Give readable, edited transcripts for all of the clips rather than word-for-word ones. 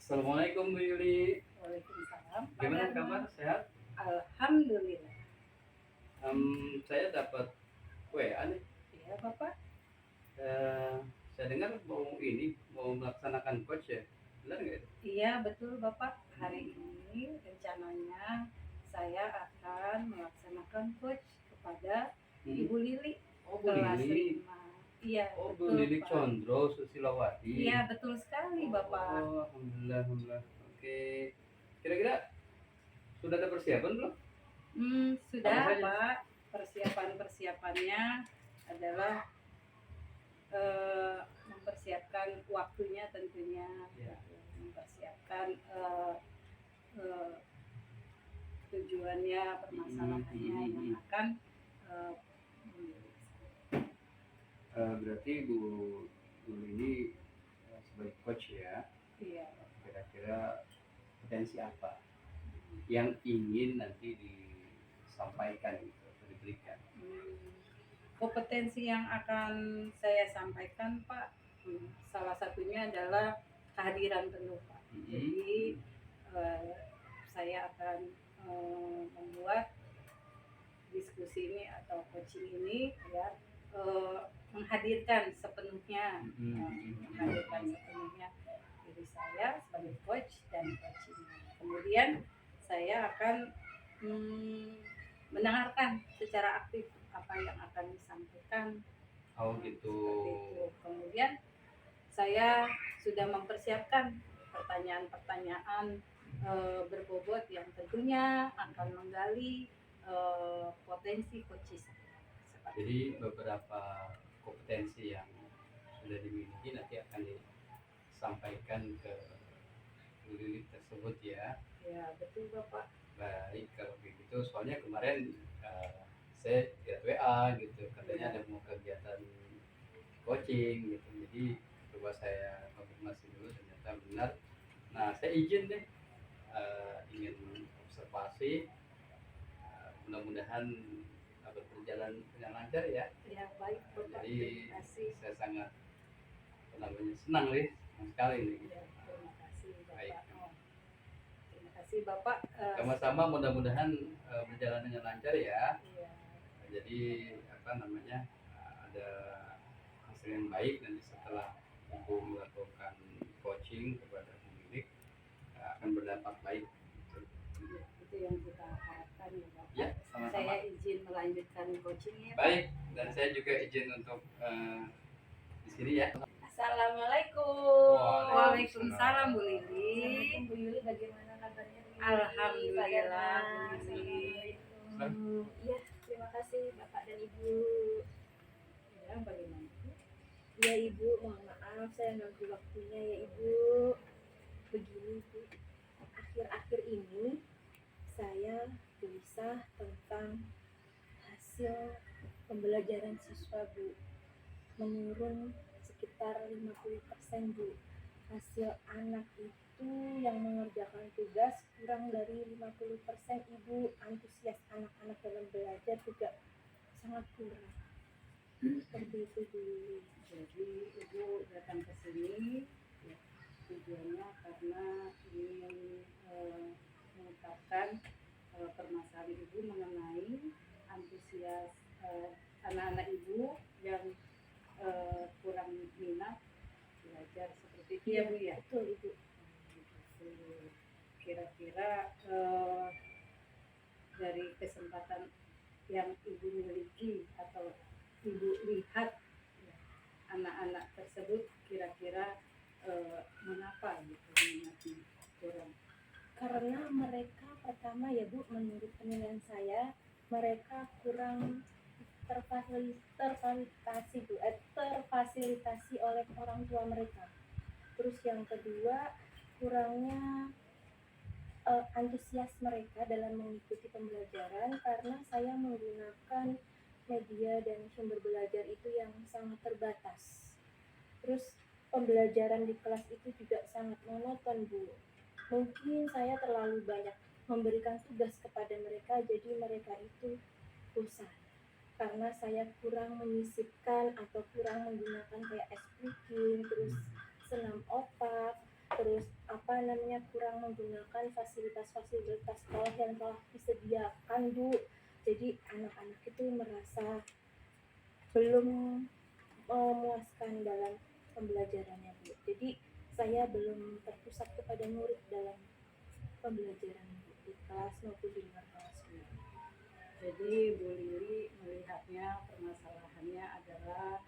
Assalamualaikum Bu Yuli. Waalaikumsalam, Pak Gimana Dharma. kabar? Sehat? Alhamdulillah. Saya dapat WA nih. Iya, Bapak. Eh, saya dengar mau melaksanakan coach ya. Benar nggak itu? Iya, betul, Bapak. Hari ini rencananya saya akan melaksanakan coach kepada Ibu Lili Oh, Bu kelas Lili. 5. Iya, Oh, Bu betul, Lili Pak. Condro Susilawati. Iya, betul sekali, Bapak. Oh, alhamdulillah, alhamdulillah. Oke. Kira-kira sudah ada persiapan belum? Sudah, Apa saja? Pak. Persiapan-persiapannya adalah mempersiapkan waktunya tentunya, Ya. mempersiapkan eh, tujuannya, permasalahannya yang akan eh, Berarti Bu Lili sebagai coach ya. iya. Kira-kira potensi apa yang ingin nanti disampaikan gitu atau diberikan? Kompetensi yang akan saya sampaikan, Pak, salah satunya adalah kehadiran penuh, Pak. Jadi saya akan membuat diskusi ini atau coaching ini ya menghadirkan sepenuhnya diri saya sebagai coach dan coaching. Kemudian saya akan mendengarkan secara aktif apa yang akan disampaikan. Oh gitu. Kemudian saya sudah mempersiapkan pertanyaan-pertanyaan berbobot yang tentunya akan menggali potensi coaching. Jadi beberapa kompetensi yang sudah dimiliki nanti akan disampaikan ke Lili tersebut ya. Ya, betul Bapak. Baik, kalau begitu soalnya kemarin saya lihat WA gitu, katanya ada mau kegiatan coaching gitu, jadi coba saya konfirmasi dulu, ternyata benar. Nah, saya izin deh, ingin observasi, mudah-mudahan berjalan dengan lancar ya. Ya, baik Bapak. Jadi Terima kasih. saya sangat senang nih, senang sekali nih. Ya, terima kasih Bapak. Baik. Terima kasih Bapak. Sama-sama, mudah-mudahan berjalan dengan lancar ya. Iya. Jadi ada hasil yang baik nanti setelah Ibu melakukan coaching kepada pemilik, akan berdampak baik. Itu yang kita harapkan ya Bapak. Ya, sama-sama. Saya izin melanjutkan coachingnya. Baik, dan saya juga izin untuk di sini ya. Assalamualaikum. Waalaikumsalam Bu Lili. Bu Yuli, bagaimana kabarnya? Alhamdulillah Bu Lili. Iya, terima kasih Bapak dan Ibu. Ya, bagaimana? Ya Ibu, mohon maaf saya ganggu waktunya ya Ibu. Begini Bu, akhir-akhir ini saya gelisah tentang hasil pembelajaran siswa Bu. Menurun sekitar 50% Bu. Hasil anak itu yang mengerjakan tugas kurang dari 50%, Ibu. Antusias anak-anak dalam belajar juga sangat kurang. Seperti itu Bu. Jadi Ibu datang ke sini ya, tujuannya karena ingin mengungkapkan permasalahan Ibu mengenai antusias anak-anak Ibu yang kurang minat belajar seperti itu ya Bu ya. Betul Ibu. Kira-kira dari kesempatan yang Ibu miliki atau Ibu lihat ya, anak-anak tersebut kira-kira mengapa gitu minatnya kurang? Karena mereka pertama ya Bu, menurut penilaian saya mereka kurang terfasilitasi oleh orang tua mereka. Terus yang kedua, kurangnya antusias mereka dalam mengikuti pembelajaran karena saya menggunakan media dan sumber belajar itu yang sangat terbatas. Terus pembelajaran di kelas itu juga sangat monoton Bu. Mungkin saya terlalu banyak memberikan tugas kepada mereka, jadi mereka itu bosan karena saya kurang menyisipkan atau kurang menggunakan kayak speaking, terus senam otak, terus kurang menggunakan fasilitas-fasilitas sekolah yang telah disediakan, Bu. Jadi anak-anak itu merasa belum memuaskan dalam pembelajarannya, Bu. Jadi saya belum terpusat kepada murid dalam pembelajaran, Bu, di kelas maupun di luar kelas, Bu. Jadi Bu Lili melihatnya permasalahannya adalah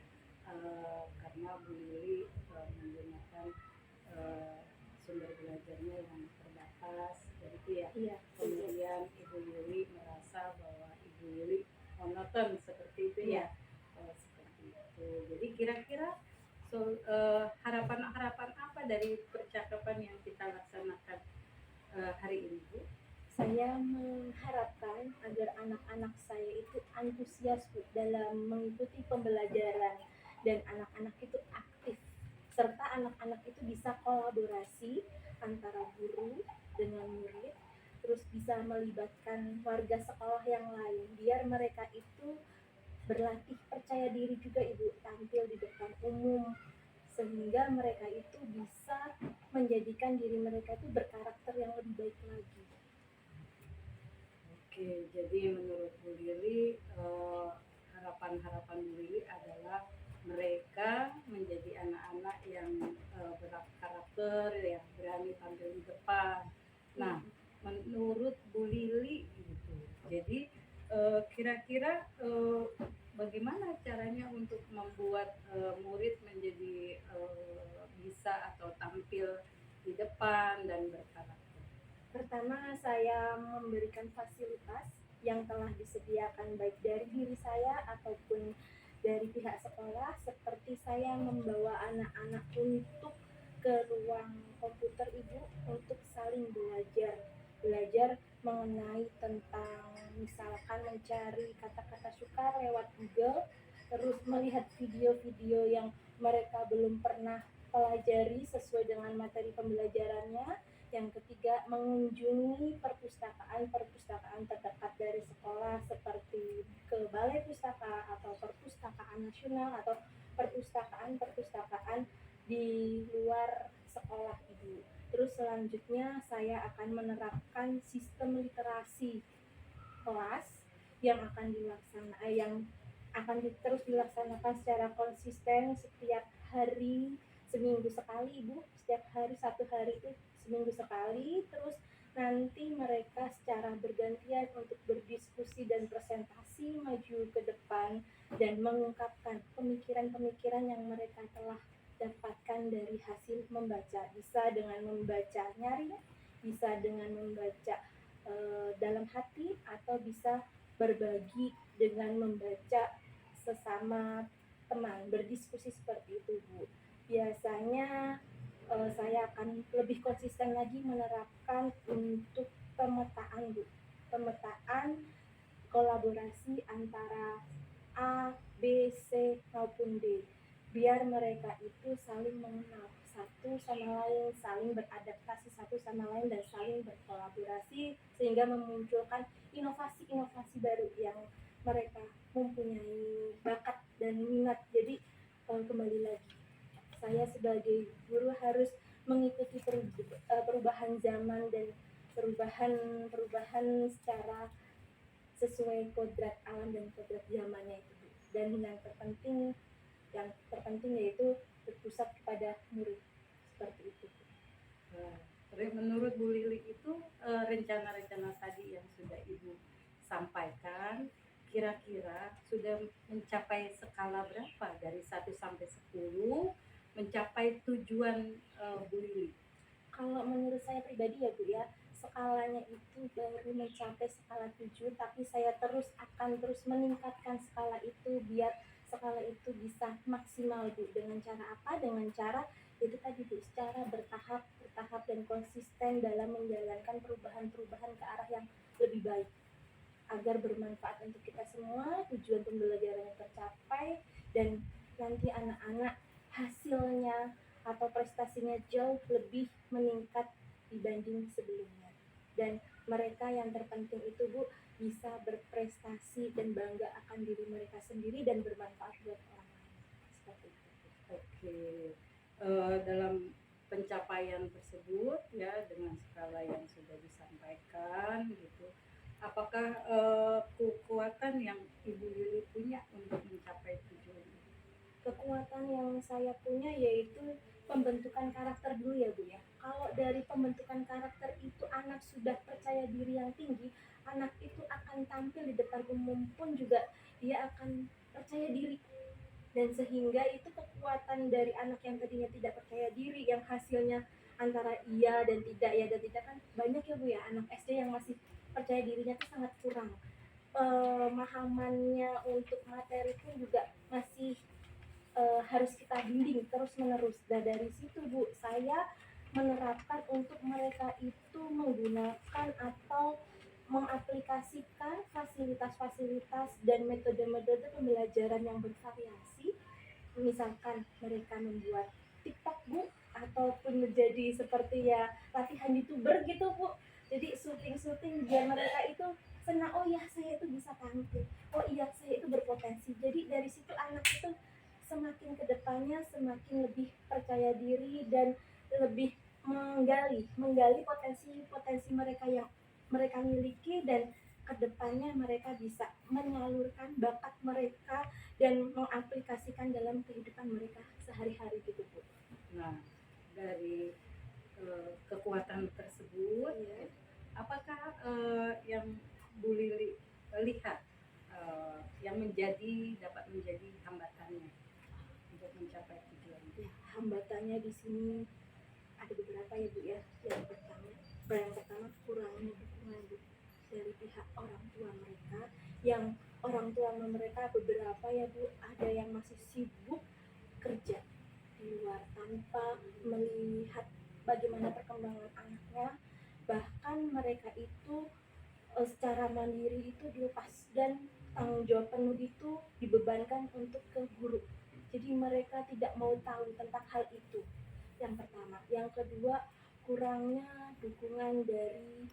karena Bu Lili menggunakan sumber belajarnya yang terbatas, jadi ya. Iya, Kemudian Ibu Lili merasa bahwa Ibu Lili monoton seperti itu ya. Seperti itu. Jadi kira-kira harapan-harapan apa dari percakapan yang kita laksanakan hari ini, Bu? Saya mengharapkan agar anak-anak saya itu antusias, Bu, dalam mengikuti pembelajaran dan anak-anak itu aktif, serta anak-anak itu bisa kolaborasi antara guru dengan murid, terus bisa melibatkan warga sekolah yang lain biar mereka itu berlatih percaya diri juga, Ibu, tampil di depan umum, sehingga mereka itu bisa menjadikan diri mereka itu berkarakter yang lebih baik lagi. Oke, jadi menurut Bu Lili harapan-harapan Bu Lili adalah mereka menjadi anak-anak yang berkarakter, yang berani tampil di depan. Nah, menurut Bu Lili gitu. Jadi kira-kira bagaimana caranya untuk membuat murid menjadi bisa atau tampil di depan dan berkarakter? Pertama, saya memberikan fasilitas yang telah disediakan baik dari diri saya ataupun dari pihak sekolah, seperti saya membawa anak-anak untuk ke ruang komputer, Ibu, untuk saling belajar mengenai tentang misalkan mencari kata-kata sukar lewat Google, terus melihat video-video yang mereka belum pernah pelajari sesuai dengan materi pembelajarannya. Yang ketiga, mengunjungi perpustakaan terdekat dari sekolah seperti ke Balai Pustaka atau Perpustakaan Nasional atau perpustakaan di luar sekolah, Ibu. Terus selanjutnya saya akan menerapkan sistem literasi kelas yang akan terus dilaksanakan secara konsisten setiap hari, seminggu sekali, Ibu. Setiap hari, 1 hari itu seminggu sekali. Terus nanti mereka secara bergantian untuk berdiskusi dan presentasi maju ke depan dan mengungkapkan pemikiran-pemikiran yang mereka telah dapatkan dari hasil membaca. Bisa dengan membaca nyaring, bisa dengan membaca dalam hati, atau bisa berbagi dengan membaca sesama teman, berdiskusi seperti itu, Bu. Biasanya saya akan lebih konsisten lagi menerapkan untuk pemetaan, Bu. Pemetaan kolaborasi antara A, B, C maupun D, biar mereka itu saling mengenal satu sama lain, saling beradaptasi satu sama lain, dan saling berkolaborasi sehingga memunculkan inovasi-inovasi baru yang mereka mempunyai bakat dan minat. Jadi kembali lagi, saya sebagai guru harus mengikuti perubahan zaman dan perubahan secara sesuai kodrat alam dan kodrat zamannya itu. Dan yang terpenting yaitu berpusat kepada murid, seperti itu. Menurut Bu Lili itu rencana-rencana tadi yang sudah Ibu sampaikan kira-kira sudah mencapai skala berapa dari 1 sampai 10 mencapai tujuan Bu Lili? Kalau menurut saya pribadi ya, Bu, ya, skalanya itu baru mencapai skala 7, tapi saya akan terus meningkatkan skala itu biar skala itu bisa maksimal, Bu. Dengan cara apa? Dengan cara itu tadi, Bu, secara bertahap dan konsisten dalam menjalankan perubahan-perubahan ke arah yang lebih baik agar bermanfaat untuk kita semua, tujuan pembelajarannya tercapai, dan nanti anak-anak hasilnya atau prestasinya jauh lebih meningkat dibanding sebelumnya. Dan mereka yang terpenting itu, Bu, bisa berprestasi dan bangga akan diri mereka sendiri dan bermanfaat buat orang lain. Seperti itu. Oke. Dalam pencapaian kegiatan tersebut ya dengan skala yang sudah disampaikan gitu. Apakah kekuatan yang Ibu Lili punya untuk mencapai tujuan ini? Kekuatan yang saya punya yaitu pembentukan karakter dulu ya Bu ya. Kalau dari pembentukan karakter itu anak sudah percaya diri yang tinggi, anak itu akan tampil di depan umum pun juga dia akan percaya diri. Dan sehingga itu kekuatan dari anak yang tadinya tidak percaya diri yang hasilnya antara iya dan tidak, ya dan tidak, kan banyak ya Bu ya anak SD yang masih percaya dirinya tuh sangat kurang. Pemahamannya untuk materi pun juga masih harus kita bimbing terus menerus. Dan dari situ Bu, saya menerapkan untuk mereka itu menggunakan atau mengaplikasikan fasilitas-fasilitas dan metode-metode pembelajaran yang bervariasi. Misalkan mereka membuat TikTok Bu, ataupun menjadi seperti ya latihan YouTuber gitu Bu. Jadi syuting-syuting biar mereka itu senang, oh ya saya itu bisa tampil, oh iya saya itu berpotensi. Jadi dari situ anak itu semakin kedepannya semakin lebih percaya diri dan lebih menggali potensi-potensi mereka yang mereka miliki, dan kedepannya mereka bisa menyalurkan bakat mereka dan mengaplikasikan dalam kehidupan mereka sehari-hari gitu Bu. Nah, dari kekuatan tersebut, Iya. apakah yang Bu Lili lihat yang dapat menjadi hambatannya untuk mencapai tujuan? Ya, hambatannya di sini ada beberapa ya Bu ya. Yang pertama kurangnya dukungan Bu dari pihak orang tua mereka, yang orang tua mereka beberapa ya Bu, ada yang masih sibuk kerja di luar tanpa melihat bagaimana perkembangan anaknya. Bahkan mereka itu secara mandiri itu dilepas, dan tanggung jawab penuh itu dibebankan untuk ke guru. Jadi mereka tidak mau tahu tentang hal itu. Yang pertama. Yang kedua, kurangnya dukungan dari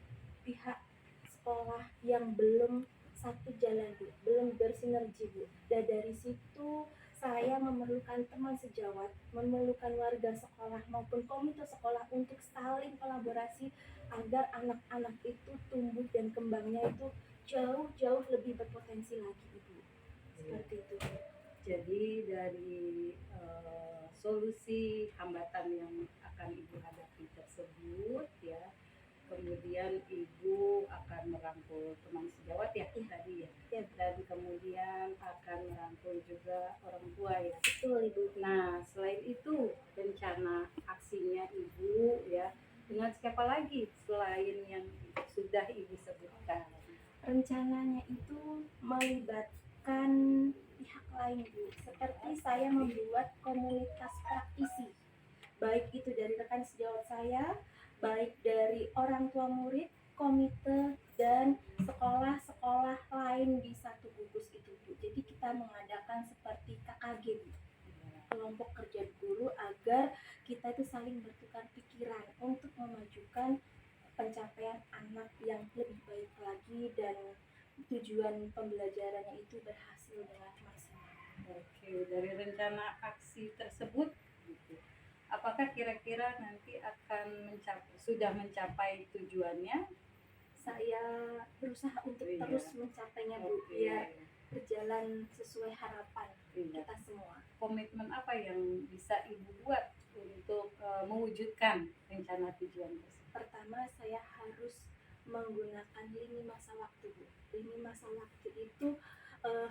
pihak sekolah yang belum satu jalan Bu, belum bersinergi Bu. Dan dari situ saya memerlukan teman sejawat, memerlukan warga sekolah maupun komite sekolah untuk saling kolaborasi agar anak-anak itu tumbuh dan kembangnya itu jauh-jauh lebih berpotensi lagi Ibu. Seperti itu. Jadi dari solusi hambatan yang akan Ibu hadapi tersebut ya, kemudian Ibu akan merangkul teman sejawat ya tadi ya, dan kemudian akan merangkul juga orang tua ya. Betul Ibu. Nah, selain itu rencana aksinya Ibu ya dengan siapa lagi selain yang sudah Ibu sebutkan? Rencananya itu melibatkan pihak lain Bu, seperti saya membuat komunitas praktisi, baik itu dari rekan sejawat saya, baik dari orang tua murid, komite, dan sekolah-sekolah lain di satu gugus itu Bu. Jadi kita mengadakan seperti KKG Bu, kelompok kerja guru, agar kita itu saling bertukar pikiran untuk memajukan pencapaian anak yang lebih baik lagi dan tujuan pembelajarannya itu berhasil dengan maksimal. Oke, dari rencana aksi tersebut gitu, apakah kira-kira nanti akan sudah mencapai tujuannya? Saya berusaha untuk Iya. terus mencapainya Bu, Oke. biar berjalan sesuai harapan Iya. kita semua. Komitmen apa yang bisa Ibu buat untuk mewujudkan rencana tujuan tersebut? Pertama, saya harus menggunakan lini masa waktu Bu. Lini masa waktu itu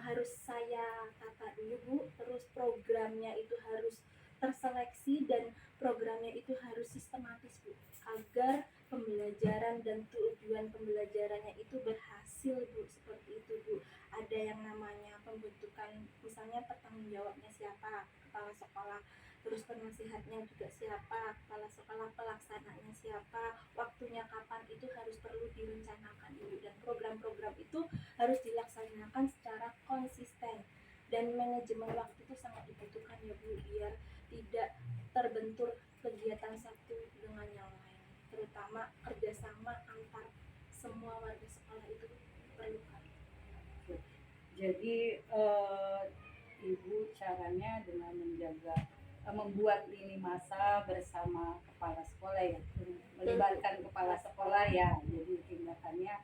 harus saya tata dulu Bu, terus programnya itu harus terseleksi dan programnya itu harus sistematis Bu, agar pembelajaran dan tujuan pembelajarannya itu berhasil Bu. Seperti itu Bu. Ada yang namanya pembentukan, misalnya pertanggung jawabnya siapa, kepala sekolah, terus penasihatnya juga siapa, kepala sekolah pelaksananya siapa, waktunya kapan, itu harus perlu direncanakan dulu, dan program-program itu harus dilaksanakan secara konsisten. Dan manajemen waktu itu sangat dibutuhkan ya Bu, biar tidak terbentur kegiatan satu dengan yang lain, terutama kerjasama antar semua warga sekolah itu diperlukan. Jadi Ibu caranya dengan menjaga membuat lini masa bersama kepala sekolah ya, melibatkan kepala sekolah ya. Jadi tindakannya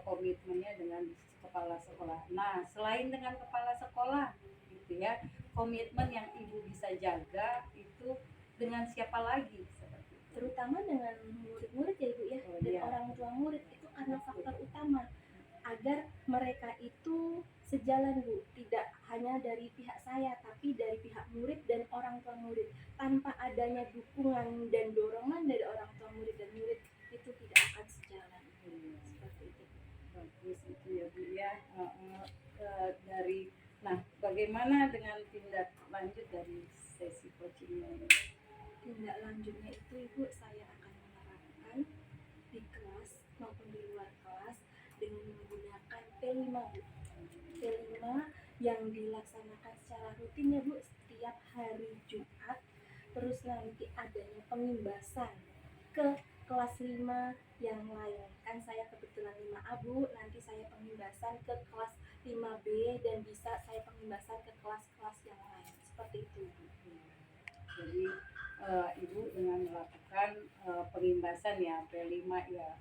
komitmennya dengan kepala sekolah. Nah, selain dengan kepala sekolah gitu ya, komitmen yang ibu bisa jaga itu dengan siapa lagi seperti itu? Terutama dengan murid-murid ya ibu ya, Oh, dan iya. orang tua murid itu karena faktor utama agar mereka itu sejalan bu, tidak hanya dari pihak saya tapi dari pihak murid dan orang tua murid. Tanpa adanya dukungan dan dorongan dari orang tua murid dan murid itu tidak akan sejalan. Seperti itu. Bagus itu ya Bu ya. Dari nah, bagaimana dengan tindak lanjut dari sesi coachingnya ini? Tindak lanjutnya itu ibu, saya akan menerapkan di kelas maupun di luar kelas dengan menggunakan P5 bu. P5 yang dilaksanakan secara rutin ya bu, setiap hari Jumat. Terus nanti adanya pengimbasan ke kelas 5 yang lain. Kan saya kebetulan 5A bu, nanti saya pengimbasan ke kelas 5B dan bisa saya pengimbasan ke kelas-kelas yang lain. Seperti itu bu. Jadi ibu dengan melakukan pengimbasan ya P5 ya.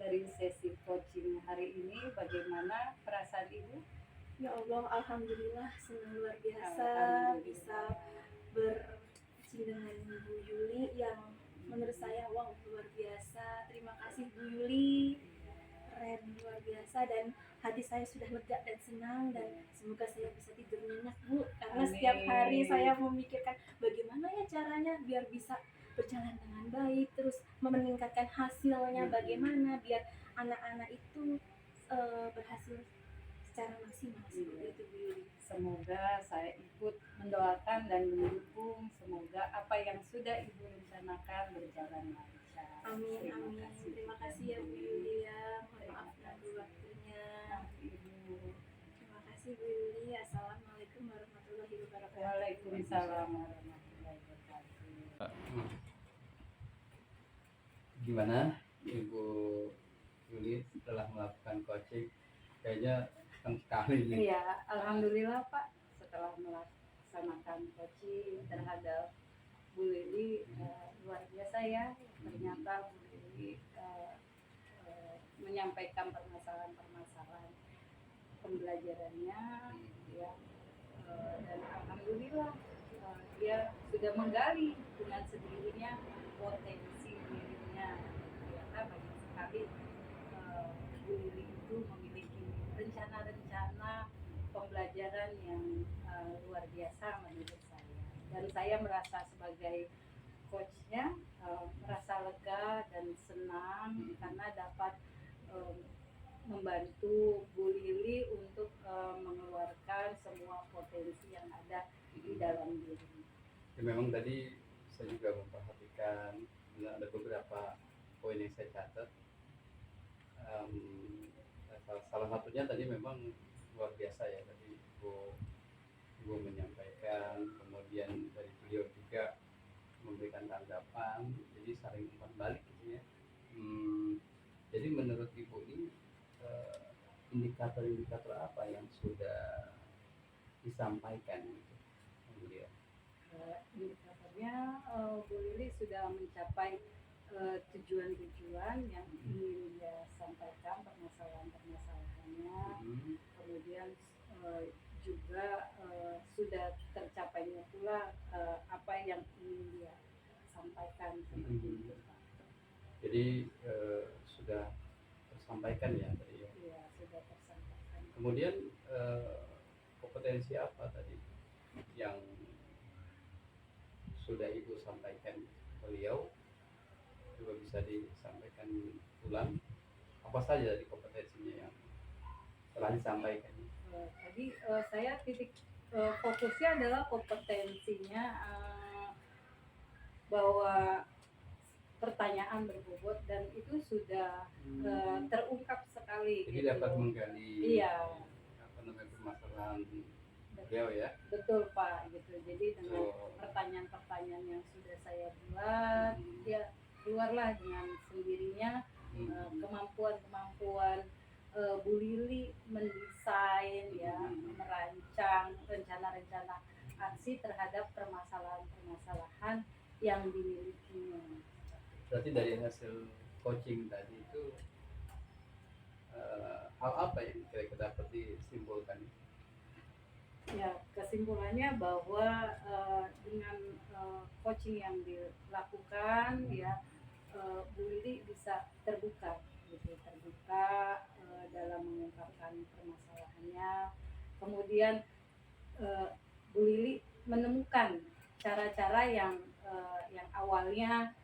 Dari sesi coaching hari ini bagaimana perasaan ibu? Ya Allah, alhamdulillah senang luar biasa bisa berjumpa dengan Bu Yuli yang menurut saya wow luar biasa. Terima kasih Bu Yuli, keren luar biasa, dan hati saya sudah lega dan senang, dan semoga saya bisa tidur nyenyak Bu, karena Amin. setiap hari saya memikirkan bagaimana ya caranya biar bisa berjalan dengan baik, terus meningkatkan hasilnya bagaimana biar anak-anak itu berhasil secara maksimal. Seperti itu Bu Yuli. Semoga saya ikut mendoakan dan mendukung, semoga apa yang sudah ibu rencanakan berjalan lancar. Amin, Terima amin. kasih. Terima kasih ya Bu Yuli ya. Mohon maaf ganggu waktunya. Ibu. Terima kasih Bu Yuli. Assalamualaikum warahmatullahi wabarakatuh. Waalaikumsalam warahmatullahi wabarakatuh. Gimana Ibu Yuli setelah melakukan coaching? Kayaknya senang sekali nih. Iya, alhamdulillah Pak, setelah melaksanakan coaching terhadap Bu Lili luar biasa ya. Ternyata Bu Lili menyampaikan permasalahan-permasalahan pembelajarannya ya, dan alhamdulillah dia sudah menggali dengan sendirinya potensi dirinya. Ternyata banyak sekali Bu Lili itu memiliki rencana-rencana pembelajaran yang luar biasa menurut saya, dan saya merasa sebagai coachnya merasa lega dan senang karena dapat membantu Bu Lili untuk mengeluarkan semua potensi yang ada di dalam diri. Ya, memang tadi saya juga memperhatikan ada beberapa poin yang saya catat. Salah satunya tadi memang luar biasa ya, tadi Ibu menyampaikan, kemudian dari beliau juga memberikan tanggapan, jadi saling umpan balik gitu ya. Jadi menurut Ibu ini indikator-indikator apa yang sudah disampaikan gitu beliau? Indikatornya Bu Lili sudah mencapai tujuan-tujuan yang ingin dia sampaikan, permasalahan-permasalahannya, kemudian juga sudah tercapainya pula apa yang ingin dia sampaikan seperti itu Pak. Jadi sudah tersampaikan ya tadi ya. Iya, sudah tersampaikan. Kemudian kompetensi apa tadi yang sudah Ibu sampaikan beliau, juga bisa disampaikan ulang, apa saja dari kompetensinya yang telah disampaikan? Tadi saya titik fokusnya adalah kompetensinya bahwa pertanyaan berbobot dan itu sudah terungkap sekali. Jadi gitu. dapat menggali Iya, permasalahan beliau ya. betul Pak gitu. Jadi dengan pertanyaan-pertanyaan yang sudah saya buat, ya keluarlah dengan sendirinya kemampuan-kemampuan Bu Lili mendesain ya, merancang rencana-rencana bereaksi terhadap permasalahan-permasalahan yang dimilikinya. Berarti dari hasil coaching tadi itu hal apa yang kira-kira dapat disimpulkan? Ya, kesimpulannya bahwa dengan coaching yang dilakukan ya, Bu Lili bisa terbuka gitu, dalam mengungkapkan permasalahannya. Kemudian Bu Lili menemukan cara-cara yang awalnya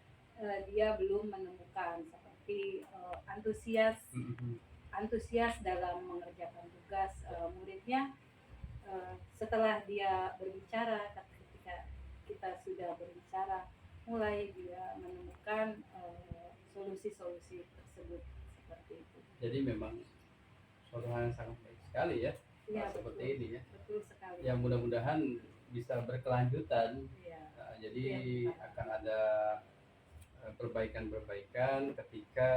dia belum menemukan, seperti antusias dalam mengerjakan tugas muridnya. Setelah dia berbicara, ketika kita sudah berbicara, mulai dia menemukan solusi-solusi tersebut, seperti itu. Jadi memang suatu hal yang sangat baik sekali ya, Ya, seperti betul, ini ya. betul sekali. Yang mudah-mudahan bisa berkelanjutan. Ya, Jadi ya, akan ada perbaikan-perbaikan ketika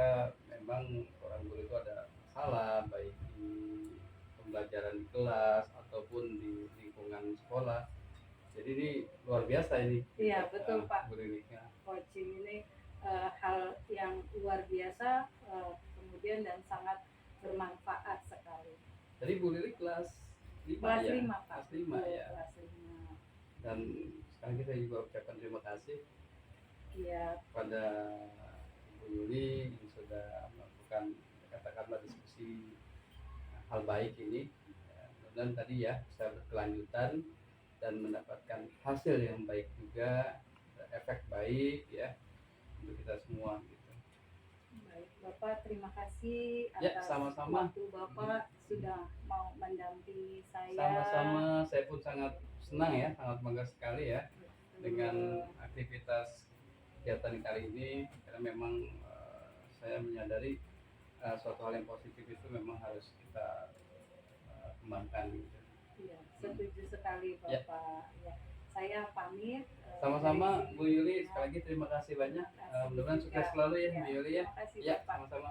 memang orang guru itu ada masalah, baik di pembelajaran di kelas ataupun di lingkungan sekolah. Jadi ini luar biasa ini. Iya, betul, Pak. Bu Lili. Coaching ini hal yang luar biasa, kemudian dan sangat bermanfaat sekali. Jadi Bu Lili kelas 5 Kelas ya? 5, Pak. Kelas 5 ya. Kelas 5. Dan sekarang kita juga ucapkan terima kasih Iya, kepada Bu Yuli yang sudah melakukan katakanlah diskusi hal baik ini. Mudah-mudahan tadi ya bisa berkelanjutan dan mendapatkan hasil yang baik juga, efek baik ya untuk kita semua gitu. baik Bapak, terima kasih Ya, atas sama-sama. waktu Bapak sudah mau mendampingi saya. Sama-sama, saya pun sangat senang ya, sangat bangga sekali ya dengan aktivitas kegiatan kali ini, karena memang saya menyadari suatu hal yang positif itu memang harus kita kembangkan gitu. Iya, setuju sekali Ya. Bapak. Ya. Saya pamit. Sama-sama dari Bu Yuli, sini. sekali lagi terima kasih banyak. Terima kasih Mudah-mudahan sukses juga. selalu ya Ya, Bu Yuli ya. terima kasih Ya, Bapak. sama-sama.